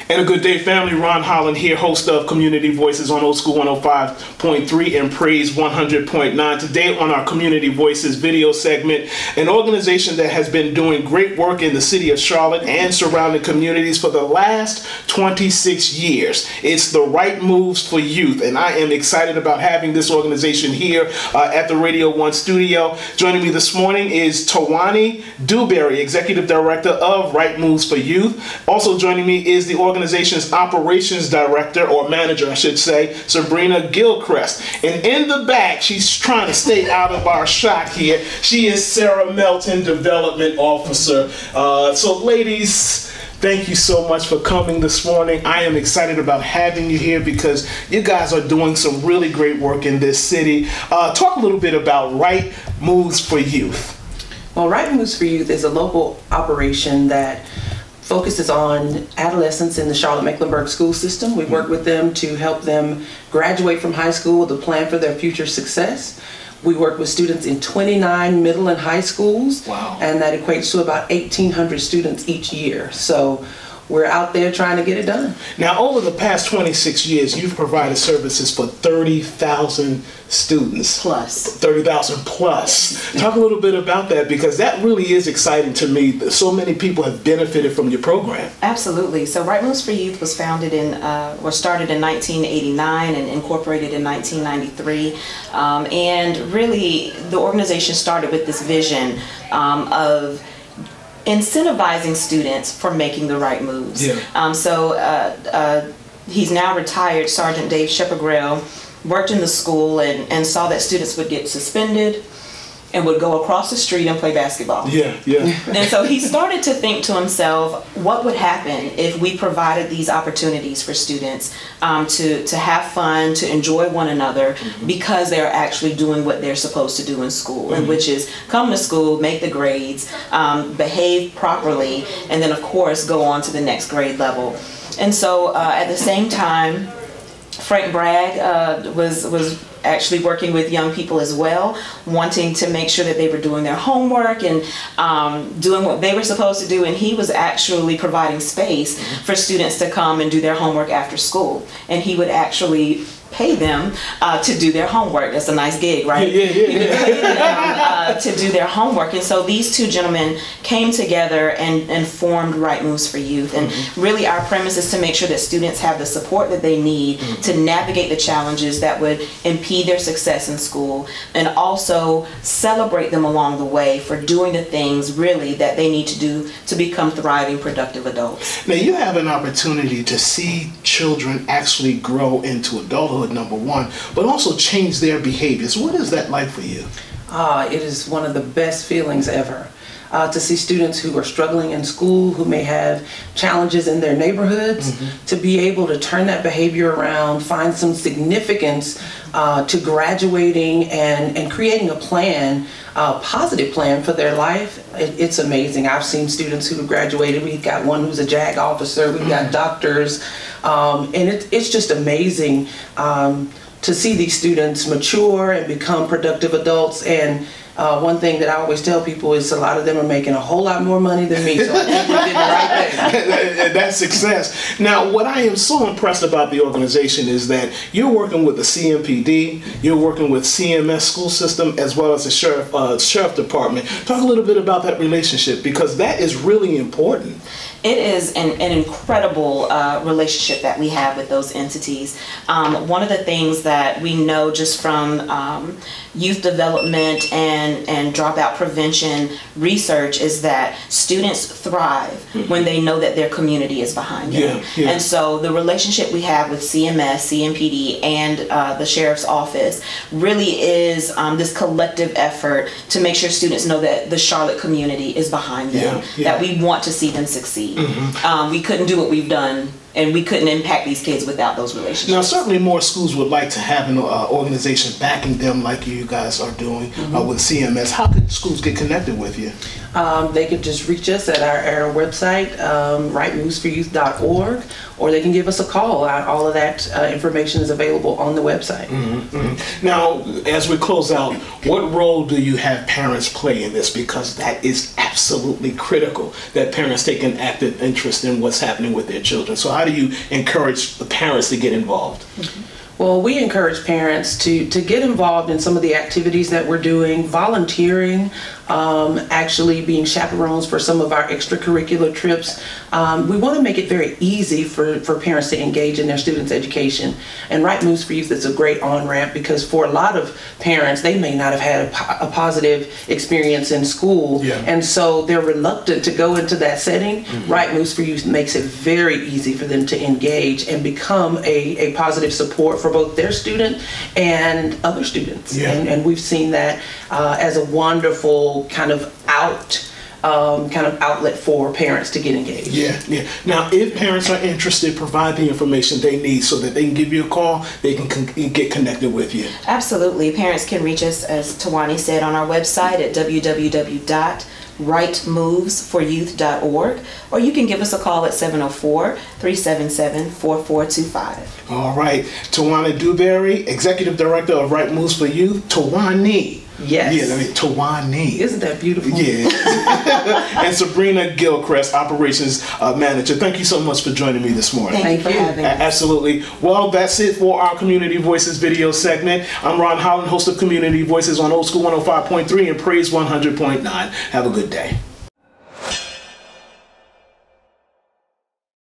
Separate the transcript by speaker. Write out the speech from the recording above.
Speaker 1: And a good day, family. Ron Holland here, host of Community Voices on Old School 105.3 and Praise 100.9. Today on our Community Voices video segment, an organization that has been doing great work in the city of Charlotte and surrounding communities for the last 26 years. It's the Right Moves for Youth, and I am excited about having this organization here at the Radio 1 studio. Joining me this morning is Tawani Dewberry, Executive Director of Right Moves for Youth. Also joining me is the organization's operations director, or manager I should say, Sabrina Gilchrist. And in the back, she's trying to stay out of our shot here, she is Sarah Melton, development officer. So ladies, thank you so much for coming this morning. I am excited about having you here because you guys are doing some really great work in this city. Talk a little bit about Right Moves for Youth.
Speaker 2: Well, Right Moves for Youth is a local operation that focuses on adolescents in the Charlotte-Mecklenburg school system. We work with them to help them graduate from high school to plan for their future success. We work with students in 29 middle and high schools.
Speaker 1: Wow.
Speaker 2: And that equates to about 1,800 students each year. So we're out there trying to get it done.
Speaker 1: Now, over the past 26 years, you've provided services for 30,000 students.
Speaker 2: Plus.
Speaker 1: 30,000 plus. Talk a little bit about that, because that really is exciting to me. So many people have benefited from your program.
Speaker 3: Absolutely. So Right Moves for Youth was founded in, started in 1989 and incorporated in 1993. And really, the organization started with this vision of incentivizing students for making the right moves.
Speaker 1: Yeah.
Speaker 3: He's now retired, Sergeant Dave Shepard-Grail, worked in the school and saw that students would get suspended and would go across the street and play basketball.
Speaker 1: Yeah, yeah.
Speaker 3: And so he started to think to himself, what would happen if we provided these opportunities for students to have fun, to enjoy one another, because they're actually doing what they're supposed to do in school, and which is come to school, make the grades, behave properly, and then of course go on to the next grade level. And so at the same time, Frank Bragg was actually working with young people as well, wanting to make sure that they were doing their homework and doing what they were supposed to do, and he was actually providing space for students to come and do their homework after school, and he would actually pay them to do their homework. That's a nice gig, right?
Speaker 1: Yeah.
Speaker 3: He would pay them to do their homework. And so these two gentlemen came together and formed Right Moves for Youth. And really our premise is to make sure that students have the support that they need to navigate the challenges that would impede their success in school, and also celebrate them along the way for doing the things really that they need to do to become thriving, productive adults.
Speaker 1: Now, you have an opportunity to see children actually grow into adulthood, number one, but also change their behaviors. What is that like for you?
Speaker 2: It is one of the best feelings ever. To see students who are struggling in school, who may have challenges in their neighborhoods, to be able to turn that behavior around, find some significance to graduating and creating a plan, a positive plan for their life. It's amazing. I've seen students who have graduated. We've got one who's a JAG officer, we've got doctors, and it's just amazing to see these students mature and become productive adults. And one thing that I always tell people is a lot of them are making a whole lot more money than me, so I think we did the right thing.
Speaker 1: That's success. Now, what I am so impressed about the organization is that you're working with the CMPD, you're working with CMS school system, as well as the sheriff department. Talk a little bit about that relationship, because that is really important.
Speaker 3: It is an incredible relationship that we have with those entities. One of the things that we know just from youth development and dropout prevention research is that students thrive when they know that their community is behind them.
Speaker 1: Yeah.
Speaker 3: And so the relationship we have with CMS, CMPD, and the Sheriff's Office really is this collective effort to make sure students know that the Charlotte community is behind them, that we want to see them succeed. We couldn't do what we've done, and we couldn't impact these kids without those relationships.
Speaker 1: Now, certainly more schools would like to have an organization backing them like you guys are doing with CMS. How could schools get connected with you?
Speaker 2: They could just reach us at our website, rightmovesforyouth.org, or they can give us a call. All of that information is available on the website.
Speaker 1: Now, as we close out, what role do you have parents play in this? Because that is absolutely critical, that parents take an active interest in what's happening with their children. So how how do you encourage the parents to get involved?
Speaker 2: Well, we encourage parents to get involved in some of the activities that we're doing, volunteering, actually being chaperones for some of our extracurricular trips. We want to make it very easy for parents to engage in their students' education. And Right Moves for Youth is a great on-ramp, because for a lot of parents, they may not have had a positive experience in school.
Speaker 1: Yeah.
Speaker 2: And so they're reluctant to go into that setting. Right Moves for Youth makes it very easy for them to engage and become a positive support for both their student and other students.
Speaker 1: Yeah.
Speaker 2: And we've seen that as a wonderful kind of outlet for parents to get engaged.
Speaker 1: Yeah. Now, if parents are interested, provide the information they need so that they can give you a call, they can get connected with you.
Speaker 3: Absolutely. Parents can reach us, as Tawani said, on our website at www.rightmovesforyouth.org, or you can give us a call at 704-377-4425.
Speaker 1: All right. Tawana Dewberry, Executive Director of Right Moves for Youth. Tawani.
Speaker 2: Yes.
Speaker 1: Yeah, I mean, Tawani.
Speaker 2: Isn't that beautiful?
Speaker 1: Yeah. And Sabrina Gilchrist, Operations Manager. Thank you so much for joining me this morning.
Speaker 3: Thank you for having us.
Speaker 1: Absolutely. Well, that's it for our Community Voices video segment. I'm Ron Holland, host of Community Voices on Old School 105.3 and Praise 100.9. Have a good day.